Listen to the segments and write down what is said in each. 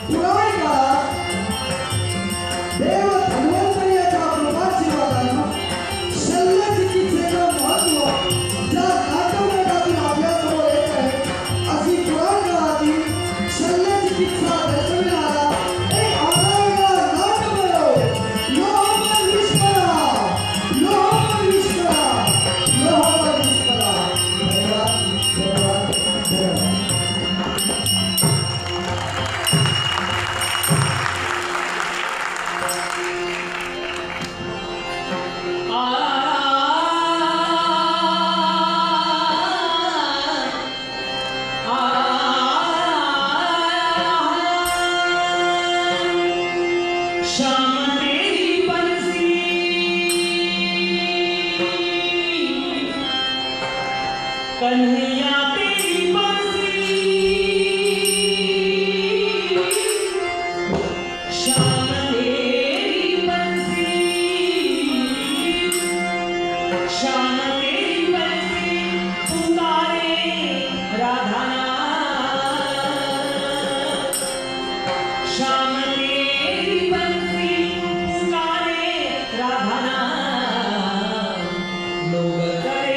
पुराण काळात देव धन्वंतरीच्या कृपाशीर्वादानं शल्य चिकित्सेचं महत्त्व ज्या नाट्यमंडळातून आपल्यासमोर येत आहे अशी पुराण काळातील शल्य चिकित्सा दर्शविणारा एक आगळा नाट्यमंडळ लोहपर विश्वरा लोहपर विश्वरा लोहपर विश्वरा धन्यवाद धन्यवाद धन्यवाद. कन्हैया तेरी बंसी शाम तेरी बंसी शाम तेरी बंसी पुकारे राधाना शाम तेरी बंसी पुकारे राधाना लोग करे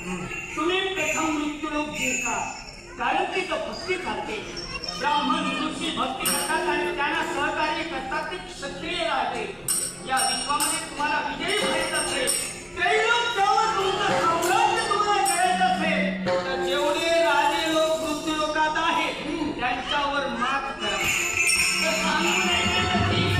तुम्ही प्रथम मृत्यूलोक जिंका, कारण ती भक्ती करते. ब्राह्मण ऋषी भक्ती करतात आणि त्यांना सहकार्य करतात ते क्षत्रिय राहते. या विश्वामध्ये तुम्हाला विजयी व्हायचं असेल, त्रैलोक जाऊन तुमचं साम्राज्य तुम्हाला करायचं असेल तर जेवढे राजे लोक मृत्यूलोकात आहेत त्यांच्यावर मात करा. तर सांगून ऐकायचं ठीक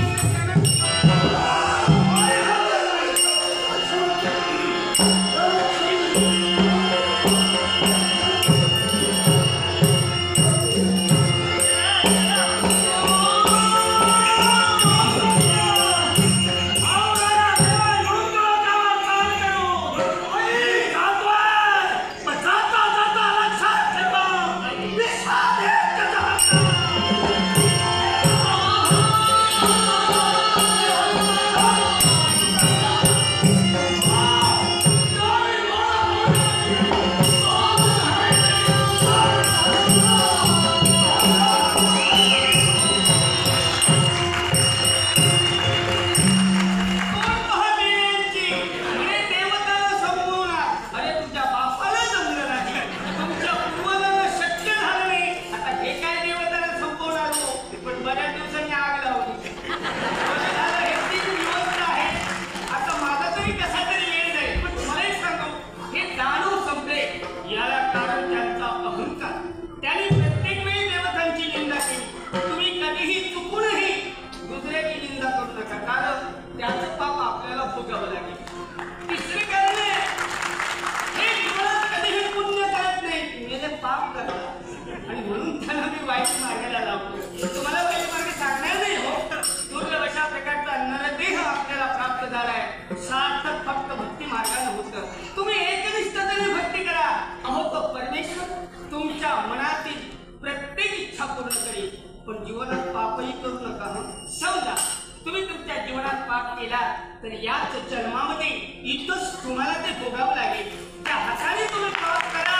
तर याच जन्मामध्ये इथंच तुम्हाला ते भोगावं लागेल. त्या हाताने तुम्ही पाप करा,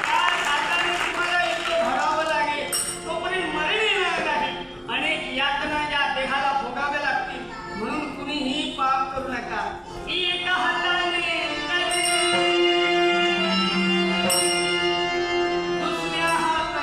त्या हाताने तुम्हाला इथं भरावं लागेल. तोपर्यंत मरण येणार नाही. अनेक यातना या देहाला भोगाव्या लागतील. म्हणून कुणीही पाप करू नका. एका हाताने दुसऱ्या हाताने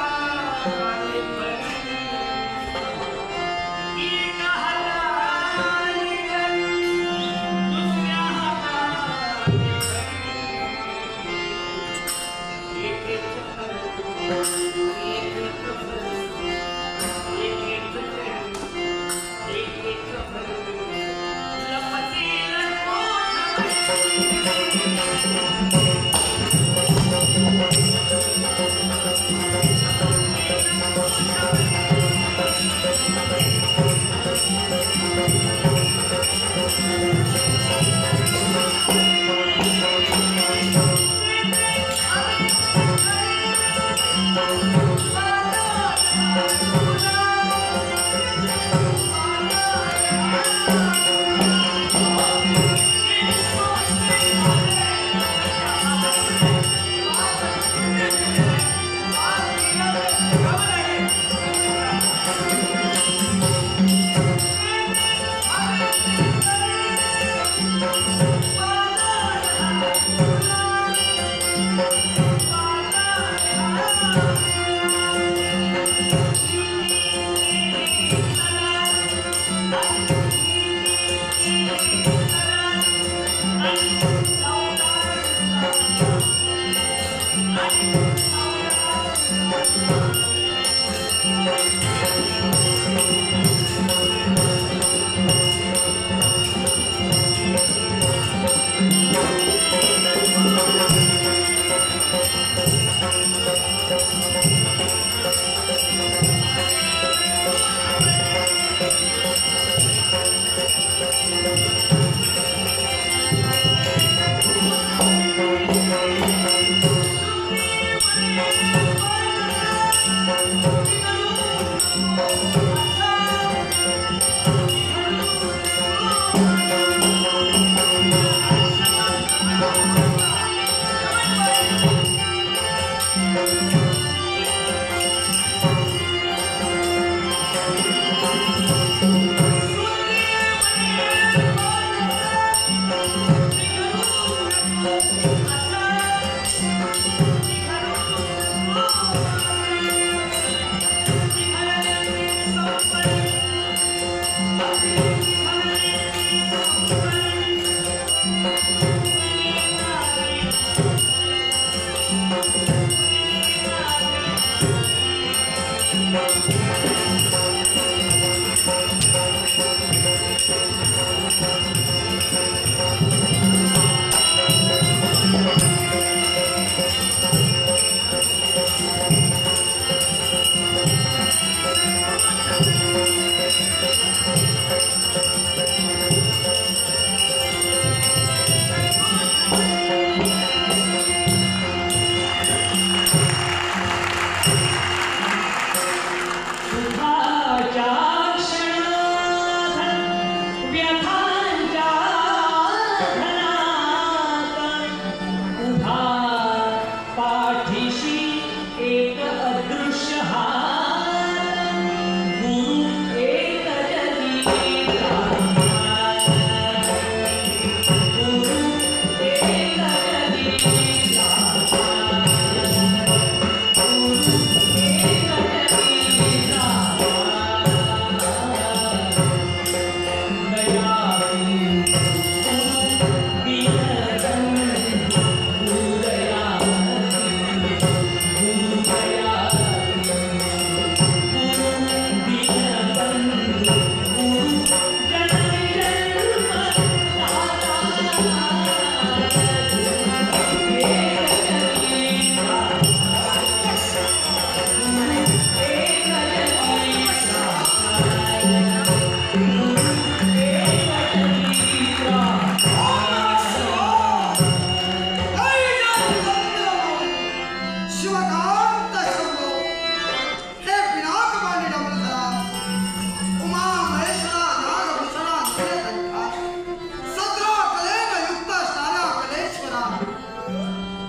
ना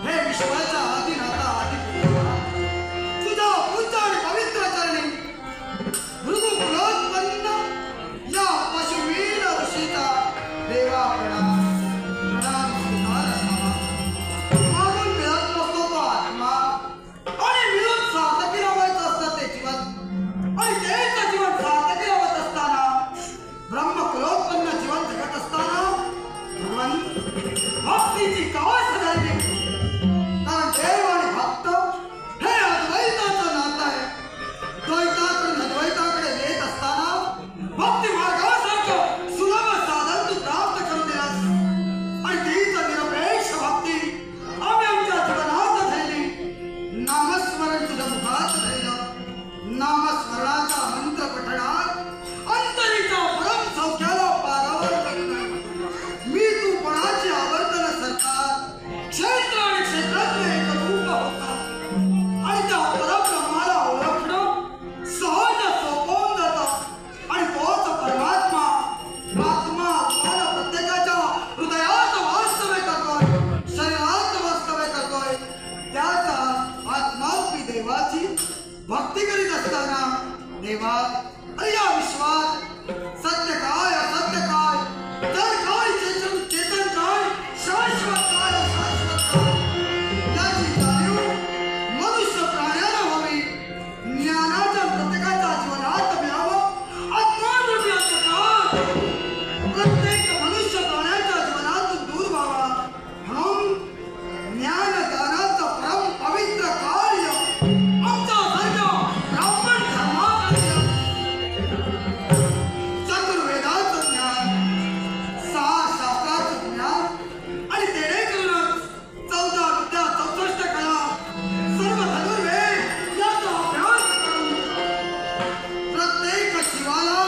हे विश्वाचा आदिनाथा आदिदेवा तुझा पूज्य आणि पवित्र चरणी भृगुकुलोत्पन्न या पशुवीर ऋषीचा देवा प्रणाम स्वीकार असावा. मागून मिळत नसतो तो आत्मा आणि मिळून सार्थकी लावायचं असतं ते जीवन आणि तेच जीवन सार्थकी लावत असताना ब्रह्मकुलोत्पन्न जीवन जगत असताना भगवान भक्तीची काय सदायची कारण देव आणि भक्त हे अद्वैताचं नातं आहे. द्वैताकडून अद्वैताकडे येत असताना भक्ती मार्गासारखं सुलभ साधन तू प्राप्त करून दिलास आणि तीच निरपेक्ष भक्ती आम्ही आमच्या जीवनात धरली. नामस्मरण तुझं मुखात धरलं. नामस्मरणाचा मंत्र पठणात अंतरीच्या परम सौख्याला पारावर पडलं. मी तू पणाची आवर्तन सरकार क्षेत्र आणि क्षेत्रातलं एक रूप होता आणि त्या परब्रह्माला ओळखणं सहज सोपवून जातं आणि तोच परमात्मा आत्मा तुम्हाला प्रत्येकाच्या हृदयात वास्तव्य करतोय शरीरात वास्तव्य करतोय. त्याचा आत्मारूपी देवाची भक्ती करीत असताना देवा या विश्वात सत्य काय असत्य काय जर काय चेतन काय शाश्वत काय अशाश्वत काय याची जाणीव मनुष्य प्राण्याला व्हावी. ज्ञानाच्या प्रत्येकाच्या जीवनात मिळावं. आत्मारूपी अंधकार प्रत्येक मनुष्य प्राण्याच्या जीवनातून दूर व्हावा म्हणून ज्ञान दानाचं परम पवित्र कार्य आमच्या सारख्या ब्राह्मण धर्मात चतुर्वेदाचं ज्ञान 6 शास्त्राचं ज्ञान आणि तेणे करूनच 14 विद्या 64 कला सर्व धनुर्वेद याचा अभ्यास करून प्रत्येक जीवाला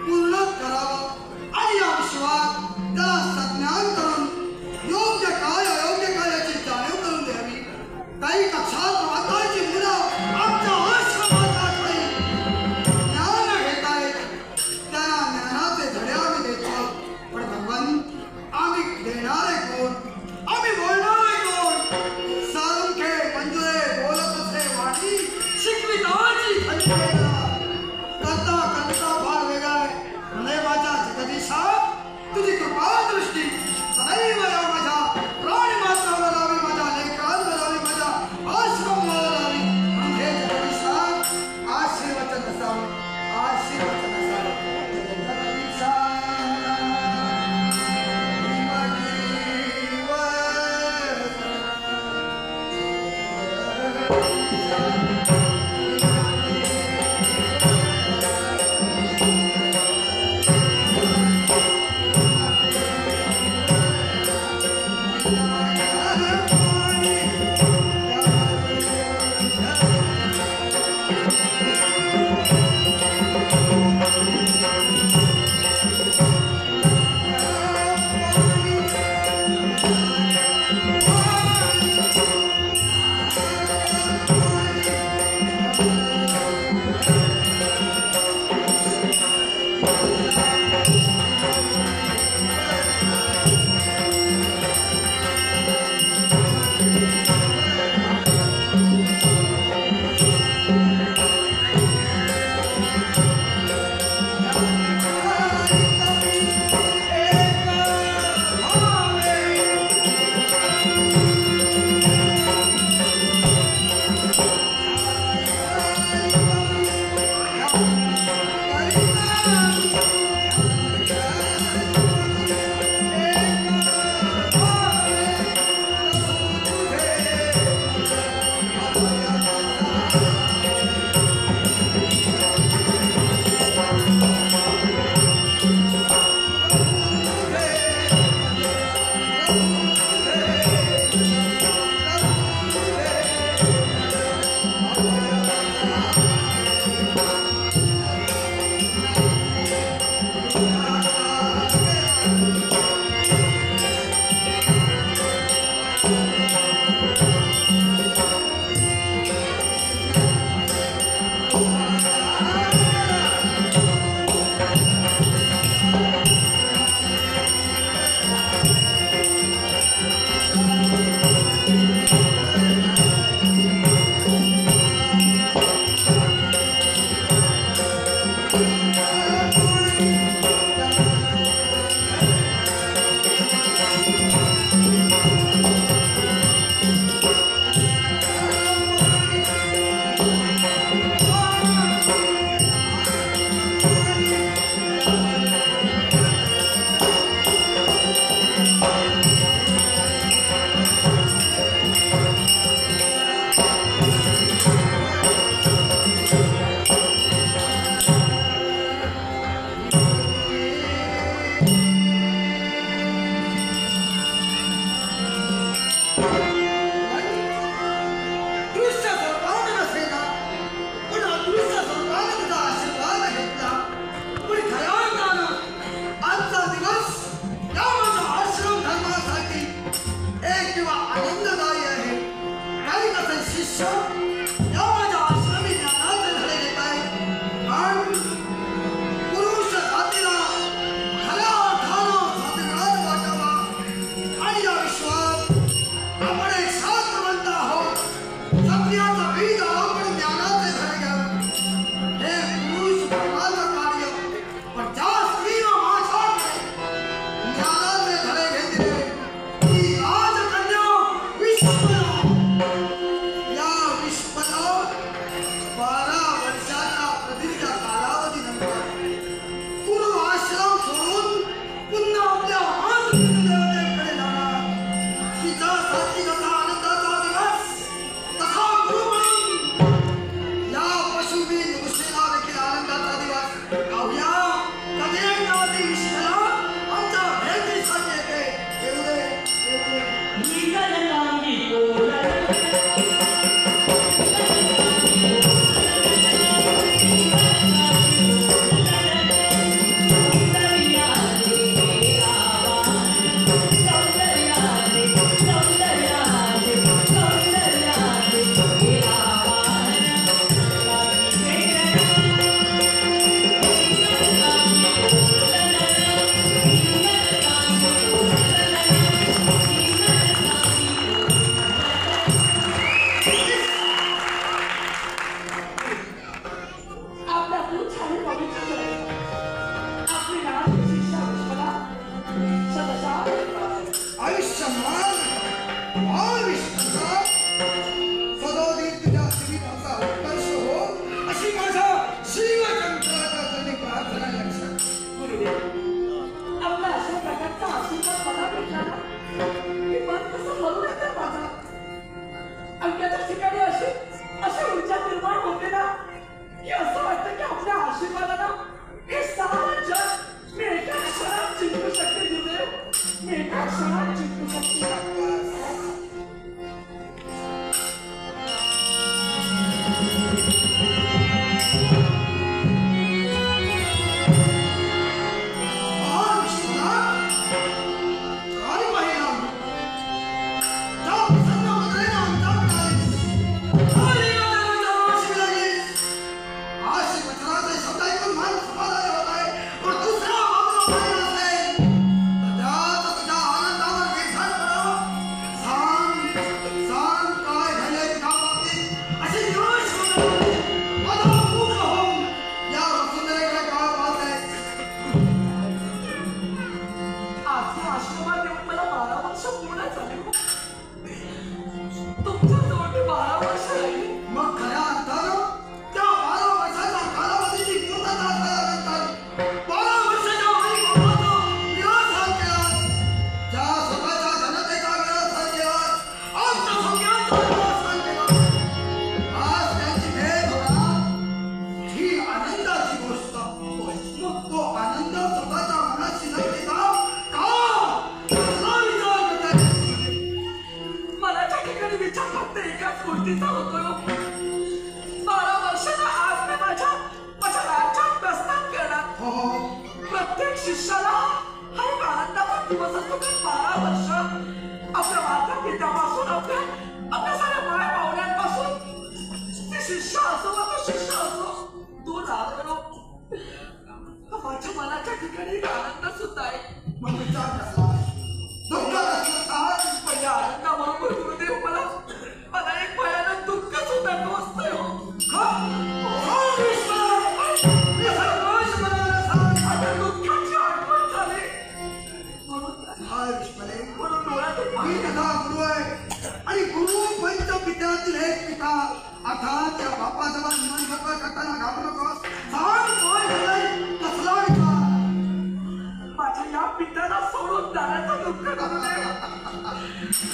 पूर्ण करावं आणि या विश्वात त्याला सज्ञान करून योग्य काय अयोग्य काय याची जाणीव करून द्यावी. काही कक्षात वाचायची मुलं आमच्या आश्रमात ज्ञान घेत आहेत. त्यांना ज्ञानाचे धडे आम्ही देतो पण भगवान आम्ही देणारे कोण आम्ही बोलणारे कोण. सारुंखे मंजुळे बोलत असे वाणी शिकविताची करता करता फार वेगळा आहे. म्हणे माझ्या जगदीशा तुझी कृपा दृष्टी सदैव या माझ्या प्राणी मात्रावर लावी माझ्या लेकरांवर लावी माझ्या आश्रमावर लावी. म्हणजे जगदीशा आशीर्वचन असावं आशीर्वचन असावं. जगदीशा आनंद सुद्धा आहे. दुःख असलं सहज, पण या आनंदाबरोबर गुरुदेव पिढीतील एक पिता अर्थात या बापाजवळ मन मोकळं करताना घाबरू नकोस. सांग काय झालंय, कसला विचार? माझ्या या पित्याला सोडून जाण्याचं दुःख करू नये.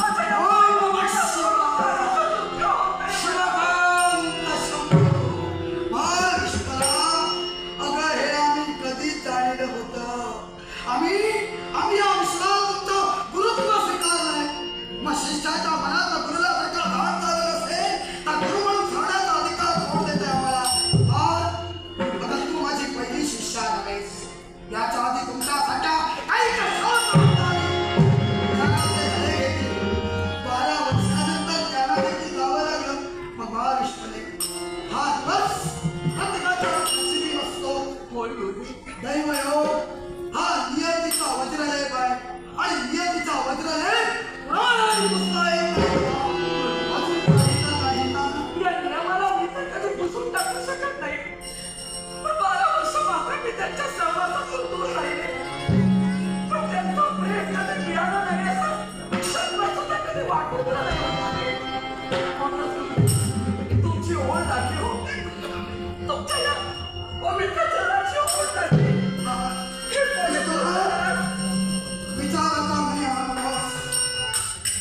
माझ्या या ओय नमः पित्याला सोडून जाण्याचं दुःख होऊ नये. शिवकांत शंभो. महाविष्णुरा, अगं हे आम्ही कधीच जाणलं होतं. आम्ही या विश्वात तुमचं गुरुत्व स्वीकारलंय. मग शिष्याच्या मनात गुरुला जर धाड झालं नसेल तर गुरु म्हणून सांगण्याचा अधिकार कोण देते आम्हाला? अगं तू माझी पहिली शिष्या नव्हेस. याच्या आधी तुमच्यासारख्या काही कशाला नाही. ज्ञानाचे धडे घेतले. 12 वर्षानंतर त्यांना देखील जावं लागलं. मग महाविष्णूने हा दिवस प्रत्येकाच्या नशिबी नसतो. होय गुरुजी. दैवयोग हा नियतीचा वज्रलेप आहे आणि नियतीचा वज्रलेप कुणालाही पुसता येत नाही. अजून काही ना. या नियमाला मी तर कधी पुसून टाकू शकत नाही. पण 12 वर्ष मात्र मी त्यांच्या सहवासातून दूर राहिले. पण त्यांचं प्रेम कधी मिळालं नाही असं क्षणभर सुद्धा कधी वाटून दिलं नाही. म्हणूनच तुमची ओढ लागली हो. तुमच्या या पवित्र जलाची ओढ लागली. विचाराचा म्हणे हा नकोस.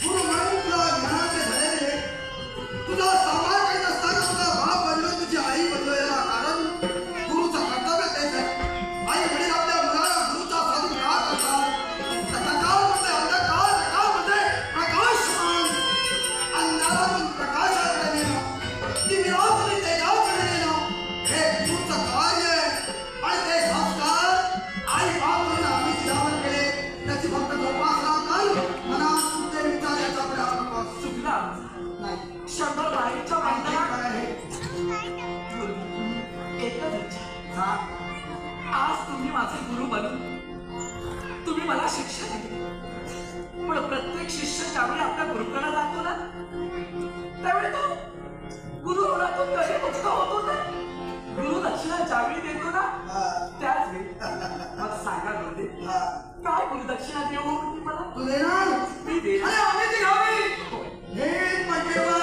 गुरु म्हणून तुला ज्ञानाचे धडे दिले. तुझा समाज काही नसताना तुझा बाप बनलो, तुझी आई बनलो. याला कारण गुरुचं कर्तव्य तेच आहे. आई वडील आपल्या मुलाला गुरुचा स्वाधीन का करतात? अंधकारमध्ये अंधकार, अंधकारमध्ये प्रकाशमान. अंधारातून प्रकाशाकडे नेणं, दिव्यातून तेजाकडे नेणं हे गुरुचं कार्य आहे. आणि ते संस्कार आई बाप म्हणून आम्ही तिच्यावर केले. त्याची फक्त जोपासना कर. मनात तुझे विचार याचा प्रयास नकोस. चुकला नाही. क्षणभर बाहेरच्या आणखी माणसाला काय आहे? एकच इच्छा. हा. आज तुम्ही माझे गुरु बनून तुम्ही मला शिक्षा दिली. पण प्रत्येक शिष्य ज्यावेळी आपल्या गुरुकडे जातो ना त्यावेळी तो गुरु ऋणातून कधी मुक्त होतो ना. गुरु दक्षिणा ज्यावेळी देतो ना त्याच वेळी. मग सांगा गुरुदेव, हा. काय गुरु दक्षिणा देऊ तुम्ही मला? तू देणार? मी देणार. अरे आम्ही ती घ्यावी. हे पटेवा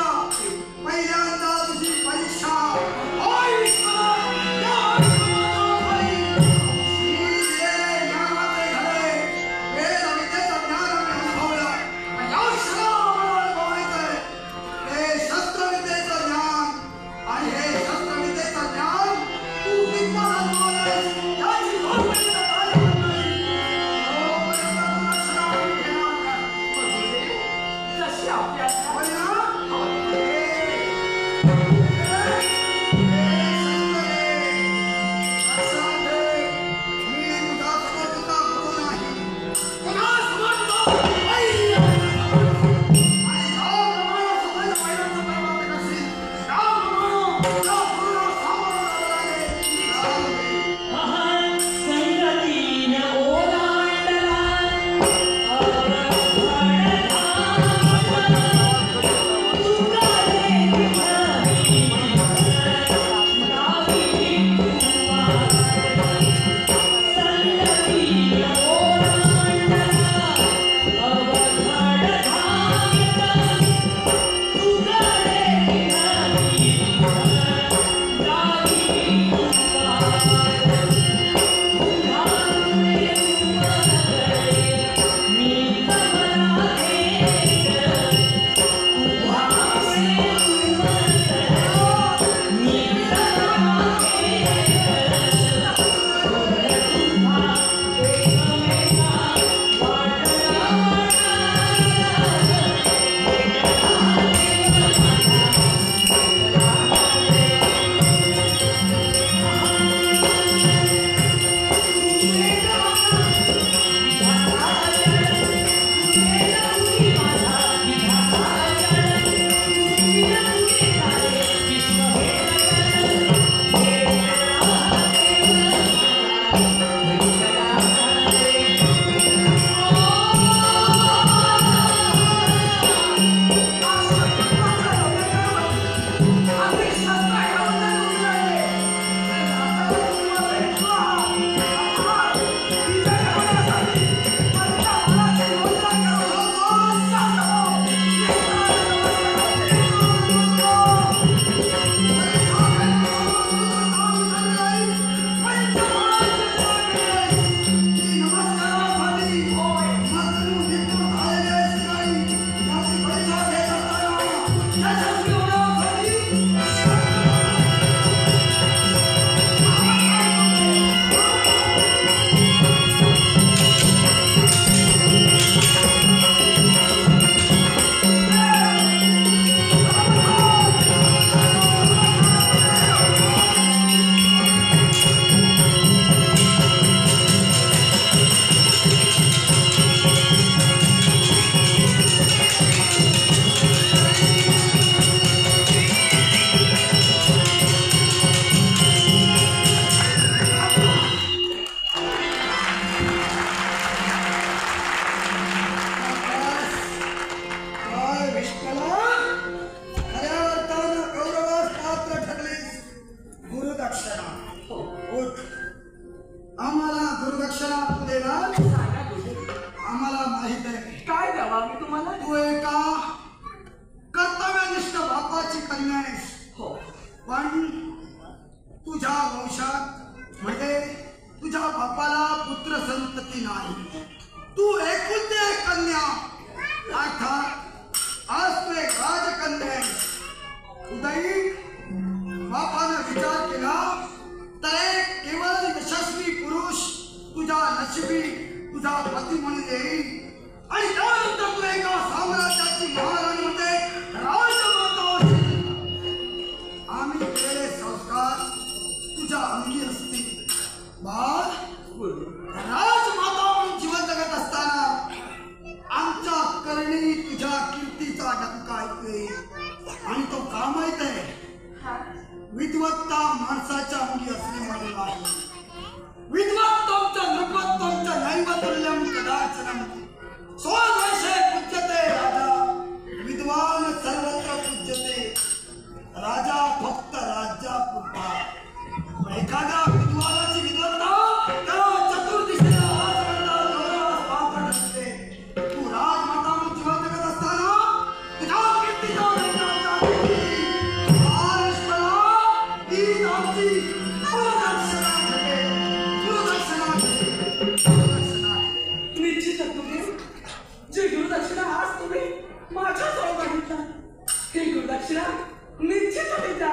पहिल्यांदा तुझी परीक्षा. ओय विश्वनाथ, या विश्वनाथा बाई. श्री ज्ञानाचे धडे, वेद विद्येचं ज्ञान आम्ही अनुभवलं. आणि या क्षणाला आम्हाला अनुभवायचंय हे शस्त्रविद्येचं ज्ञान. आणि हे शस्त्रविद्येचं ज्ञान तू विद्वान अनुभवलंयस. याची नोंद घेणं काय होत नाही. जोपर्यंत तू रक्षणा घेणार नाही. मग गुरुदेव, जशी आपली आज्ञा. होय ना? अहं संगतीन ओलांडला अवघड यशस्वी होण्यासाठी विद्वत्ता माणसाच्या अंगी असणे म्हणून आहे. विद्वत्तमचं नृपत्तमचं नैवतुल्यम कदाचनम स्वदेशे पूज्यते राजा विद्वान सर्वत्र पूज्यते. राजा फक्त राज्यापुरता. एखाद्या विद्वानाची विद्वत्ता त्याला चतुर्दिशेला पात्र नसते. तू राजमाता म्हणून जिवंत जगत असताना तुझ्या कीर्तीचा गुरुदक्षिणा आज तुम्ही माझ्या जवळ मागितला. ही गुरुदक्षिणा निश्चित द्या.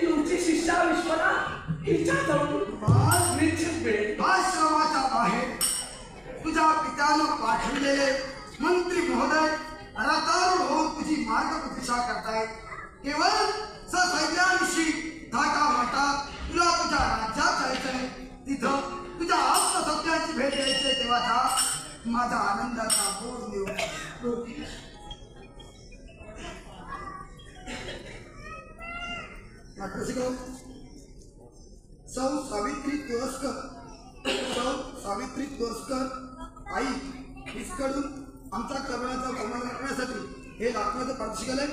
तुमची शिष्या विश्वला हिच्या जवळ निश्चित मिळेल. आश्रमाच्या बाहेर तुझ्या पित्यानं पाठवलेले मंत्री महोदय रतारूढ होऊन तुझी मार्गप्रतिष्ठा करतायत. केवळ ससैन्याविषयी धाका माटा तुला तुझ्या राज्यात जायचंय. तिथं तुझ्या आत्मसत्याची भेट द्यायची तेव्हा माझा आनंदाचा बोध देऊ. सौ सावित्री तुळसकर, सौ सावित्री तुळसकर आई इसकडून आमचा कर्मणाचा बहुमान करण्यासाठी हे लाखनाचं पाठशिकालय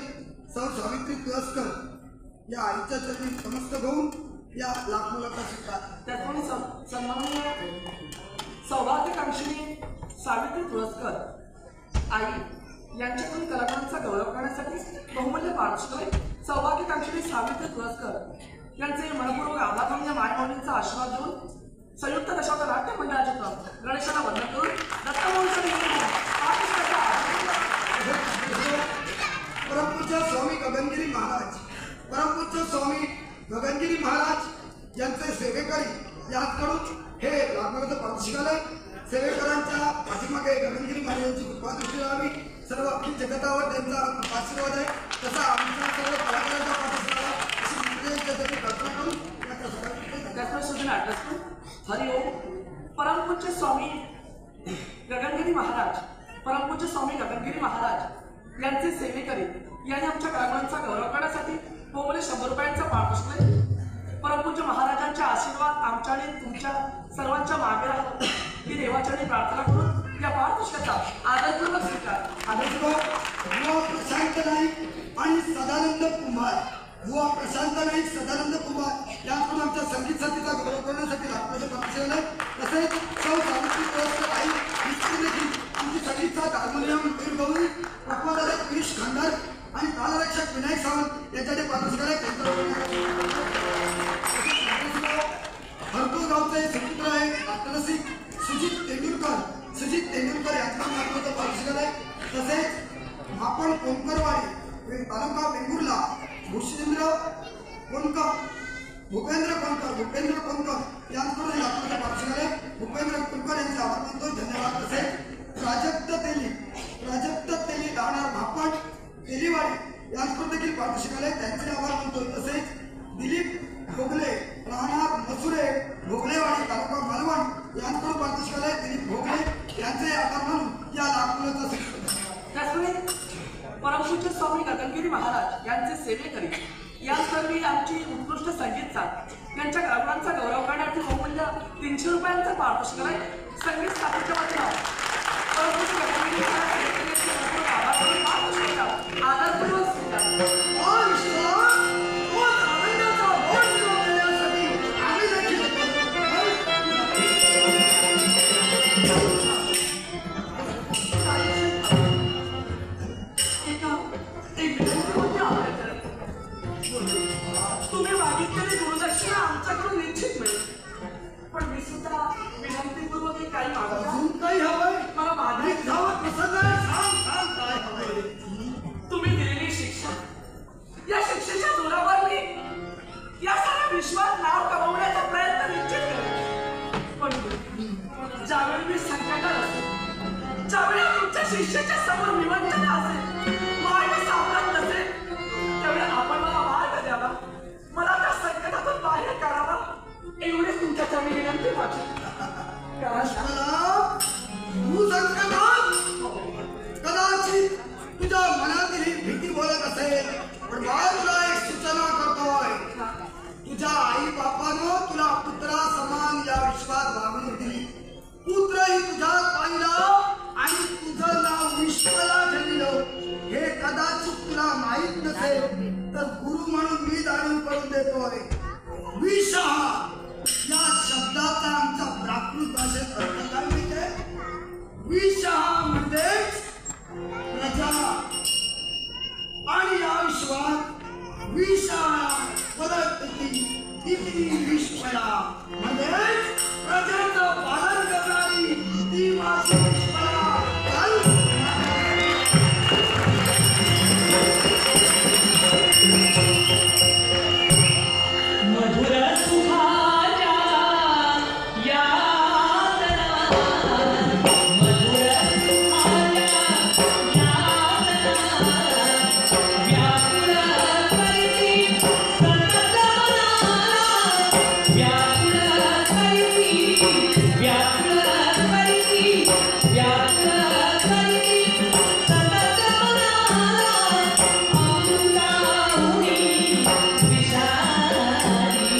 सौ सावित्री तुळसकर या आईच्या चरणी समस्त घेऊन या लाखमुलाचा शिकतात. त्याचप्रमाणे सन्माननीय सौभाग्यकांक्षिणी सावित्री तुळसकर आई यांच्याकडून कलाकारांचा गौरव करण्यासाठी बहुमूल्य पाठशिकालय सौभाग्यकांक्षिणी सावित्री तुळसकर यांचे मनपूर्वक आभारमान्य मायमौलींचा आशीर्वाद देऊन संयुक्त दशावतार नाट्य मंडळाचे प्रमुख गणेशाला वंदन करून परमपूज्य स्वामी गगनगिरी महाराज, परमपूज्य स्वामी गगनगिरी महाराज यांचे सेवेकरी याचकडून हे लाखनाचं पाठशिकालय सेवेकरांच्या पाठीमागे गगनगिरी महाराजांची कृपा दृष्टी राहावी. सर्व अखिल जगतावर त्यांचा आशीर्वाद आहे. तसा आमच्या सर्व कलाकारांच्या पाठीशी हरिओम. परमपूज्य स्वामी गगनगिरी महाराज, परमपूज्य स्वामी गगनगिरी महाराज यांचे सेवेकरी यांनी आमच्या कलाकारांचा गौरव करण्यासाठी बहुमूल्य 100 रुपयांचा पाठशिकालय. परमपूज्य महाराजांचा आशीर्वाद आमच्या आणि तुमच्या सर्वांच्या मागे राहावा ही देवाचरणी प्रार्थना करून या पारितोषिकाचा आदरपूर्वक स्वीकार. प्रशांत नाईक आणि सदानंद कुमार, युवा प्रशांत नाईक सदानंद कुमार यांकडून आमच्या संगीत साथीचा गौरव करण्यासाठी लाखनाचं पाठशिकालय. तसेच सौ सावित्री तुळसकर आई इसकडे देखील तुमची संगीत साथ हार्मोनियम वीर गौरी पक्वादारक गिरीश खंडर आणि तालरक्षक विनायक सावंत यांच्याकडे पाठशिकालय हरपूर गावचे सुपुत्र आहे नाट्यरसिक सुजित तेंडुलकर यांच्याकडून लाखनाचं पाठशिकालय. तसेच आपण कोंकरवाडी तालुका वेंगुर्ला भूषेंद्र भूपेंद्र कोणकर यांच्याकडून लातूरच्या पाठशाळे भूपेंद्र कोणकर यांचे आभार मानतो, धन्यवाद. तसेच प्राजक्त तेली राहणार भापट तेलीवाडी यांच्याकडून देखील पाठशाळे त्यांचे आभार मानतो. तसेच दिलीप भोगले राहणार मसुरे भोगलेवाडी तालुका मालवण यांच्याकडून पाठशाळे दिलीप भोगले यांचे आभार मानून या लातूरचा त्याचवेळी परमपूज्य स्वामी गगनगिरी महाराज यांचे सेवेकरी यासाठी आमची उत्कृष्ट संगीत साथ यांच्या ग्रामणांचा गौरव करण्यासाठी बहुमूल्य 300 रुपयांचा पारितोषिक संगीत स्थापनेच्या वतीनं परमपूज्य गगनगिरी आदरपूर्वक तुम्ही मागितलेली गुरुदक्षिणा आमच्याकडून निश्चित मिळेल, पण मी सुद्धा विनंतीपूर्वक काही मागतो. काही हवंय मला मागणी जावं कसं काय सांग काय हवंय. तुम्ही दिलेली शिक्षा, या शिक्षेच्या जोरावर मी या साऱ्या विश्वात नाव कमवण्याचा प्रयत्न निश्चित करेन. पण ज्यावेळी मी संकटात असेल, ज्यावेळी तुमच्या शिष्याच्या समोर निवंचन असेल, मार्ग सापडत नसेल, त्यावेळी आपण मला मार्ग द्यावा, मला त्या संकटातून बाहेर काढावा, एवढीच तुमच्या मी विनंती माझी. तू संकटात कदाचित तुझ्या मनातील ही भीती बोलत असेल, पण मला तुला एक सूचना करतोय. तुझ्या आई बापानं तुला पुत्रा समान या विश्वात वागणूक दिली. पुत्रही तुझ्यात पाहिलं आणि तुझं नाव विश्वाला ठेवलं. हे कदाचित तुला माहित नसेल तर